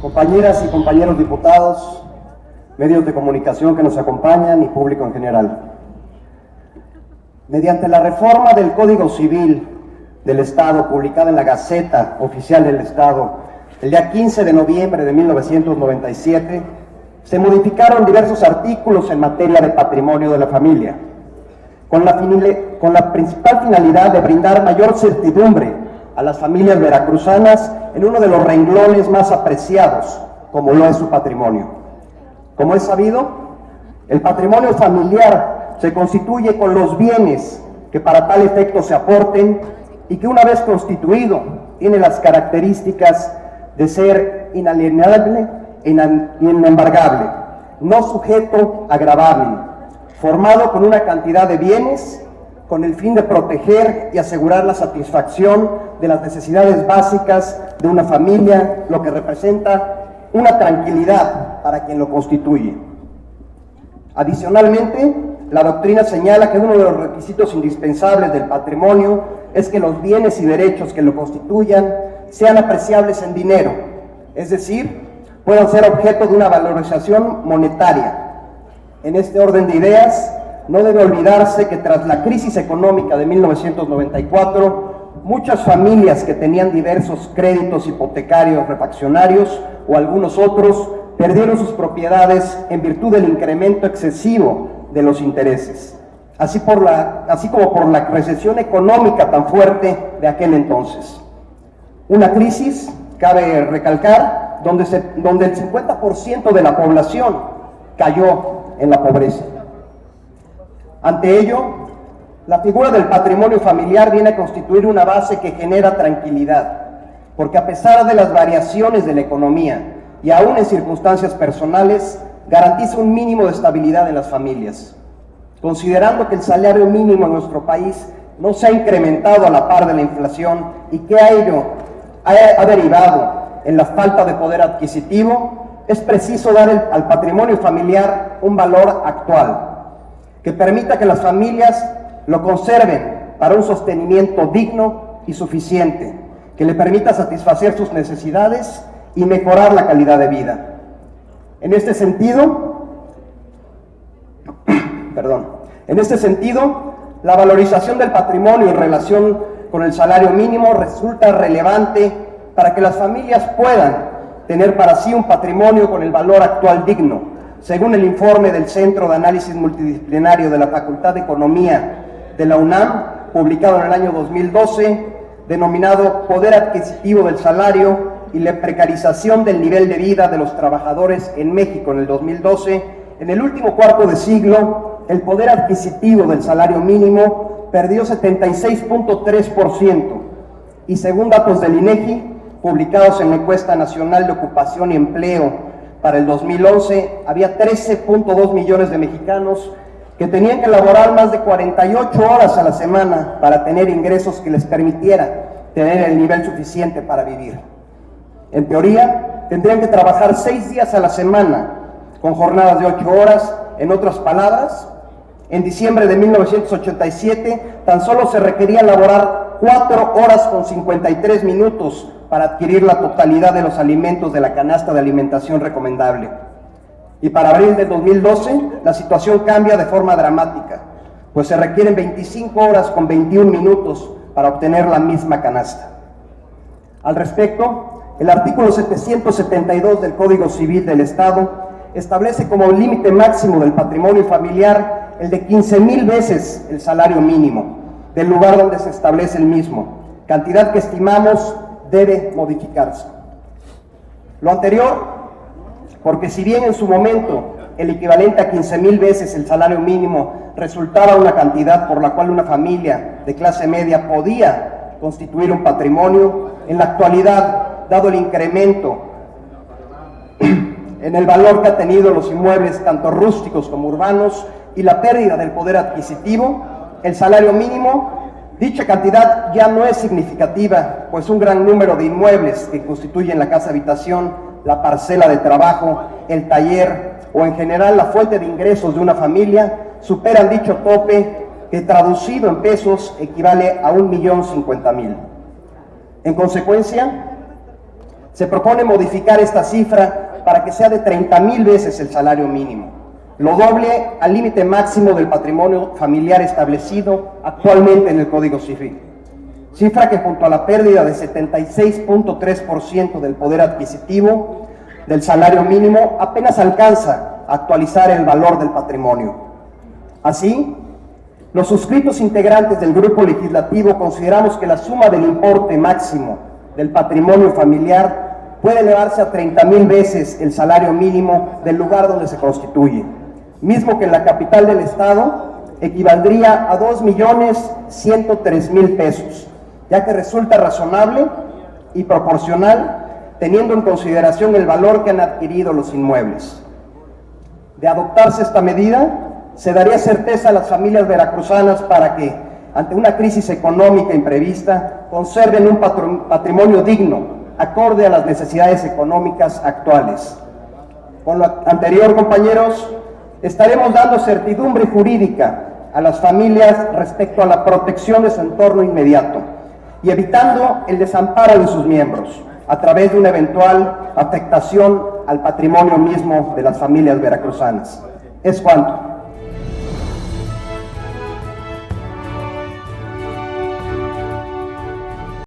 compañeras y compañeros diputados, medios de comunicación que nos acompañan y público en general. Mediante la reforma del Código Civil del Estado, publicada en la Gaceta Oficial del Estado el día 15 de noviembre de 1997, se modificaron diversos artículos en materia de patrimonio de la familia, con la principal finalidad de brindar mayor certidumbre a las familias veracruzanas en uno de los renglones más apreciados, como lo es su patrimonio. Como es sabido, el patrimonio familiar se constituye con los bienes que para tal efecto se aporten y que una vez constituido tiene las características de ser inalienable e inembargable, no sujeto a gravamen, formado con una cantidad de bienes con el fin de proteger y asegurar la satisfacción de las necesidades básicas de una familia, lo que representa una tranquilidad para quien lo constituye. Adicionalmente, la doctrina señala que uno de los requisitos indispensables del patrimonio es que los bienes y derechos que lo constituyan sean apreciables en dinero, es decir, puedan ser objeto de una valorización monetaria. En este orden de ideas, no debe olvidarse que tras la crisis económica de 1994, muchas familias que tenían diversos créditos hipotecarios refaccionarios o algunos otros perdieron sus propiedades en virtud del incremento excesivo de los intereses, así como por la recesión económica tan fuerte de aquel entonces. Una crisis, cabe recalcar, donde el 50% de la población cayó en la pobreza. Ante ello, la figura del patrimonio familiar viene a constituir una base que genera tranquilidad, porque a pesar de las variaciones de la economía y aún en circunstancias personales, garantiza un mínimo de estabilidad en las familias. Considerando que el salario mínimo en nuestro país no se ha incrementado a la par de la inflación y que a ello ha derivado en la falta de poder adquisitivo, es preciso dar al patrimonio familiar un valor actual, que permita que las familias lo conserven para un sostenimiento digno y suficiente, que le permita satisfacer sus necesidades y mejorar la calidad de vida. En este sentido, la valorización del patrimonio en relación con el salario mínimo resulta relevante para que las familias puedan tener para sí un patrimonio con el valor actual digno, según el informe del Centro de Análisis Multidisciplinario de la Facultad de Economía de la UNAM, publicado en el año 2012, denominado Poder Adquisitivo del Salario y la precarización del nivel de vida de los trabajadores en México en el 2012. En el último cuarto de siglo, el poder adquisitivo del salario mínimo perdió 76.3%, y según datos del INEGI, publicados en la Encuesta Nacional de Ocupación y Empleo para el 2011, había 13.2 millones de mexicanos que tenían que laborar más de 48 horas a la semana para tener ingresos que les permitieran tener el nivel suficiente para vivir. En teoría, tendrían que trabajar 6 días a la semana, con jornadas de 8 horas. En otras palabras, en diciembre de 1987, tan solo se requería laborar 4 horas con 53 minutos para adquirir la totalidad de los alimentos de la canasta de alimentación recomendable. Y para abril del 2012, la situación cambia de forma dramática, pues se requieren 25 horas con 21 minutos para obtener la misma canasta. Al respecto, el artículo 772 del Código Civil del Estado establece como límite máximo del patrimonio familiar el de 15,000 veces el salario mínimo del lugar donde se establece el mismo, cantidad que estimamos debe modificarse. Lo anterior, porque si bien en su momento el equivalente a 15,000 veces el salario mínimo resultaba una cantidad por la cual una familia de clase media podía constituir un patrimonio, en la actualidad, dado el incremento en el valor que ha tenido los inmuebles, tanto rústicos como urbanos, y la pérdida del poder adquisitivo, el salario mínimo, dicha cantidad ya no es significativa, pues un gran número de inmuebles que constituyen la casa habitación, la parcela de trabajo, el taller o en general la fuente de ingresos de una familia superan dicho tope, que traducido en pesos equivale a 1,050,000. En consecuencia, Se propone modificar esta cifra para que sea de 30,000 veces el salario mínimo, lo doble al límite máximo del patrimonio familiar establecido actualmente en el Código Civil. Cifra que junto a la pérdida de 76.3% del poder adquisitivo del salario mínimo apenas alcanza a actualizar el valor del patrimonio. Así, los suscritos integrantes del grupo legislativo consideramos que la suma del importe máximo del patrimonio familiar puede elevarse a 30,000 veces el salario mínimo del lugar donde se constituye, mismo que en la capital del estado equivaldría a 2,103,000 pesos, ya que resulta razonable y proporcional teniendo en consideración el valor que han adquirido los inmuebles. De adoptarse esta medida, se daría certeza a las familias veracruzanas para que, ante una crisis económica imprevista, conserven un patrimonio digno, acorde a las necesidades económicas actuales. Con lo anterior, compañeros, estaremos dando certidumbre jurídica a las familias respecto a la protección de su entorno inmediato y evitando el desamparo de sus miembros a través de una eventual afectación al patrimonio mismo de las familias veracruzanas. Es cuanto.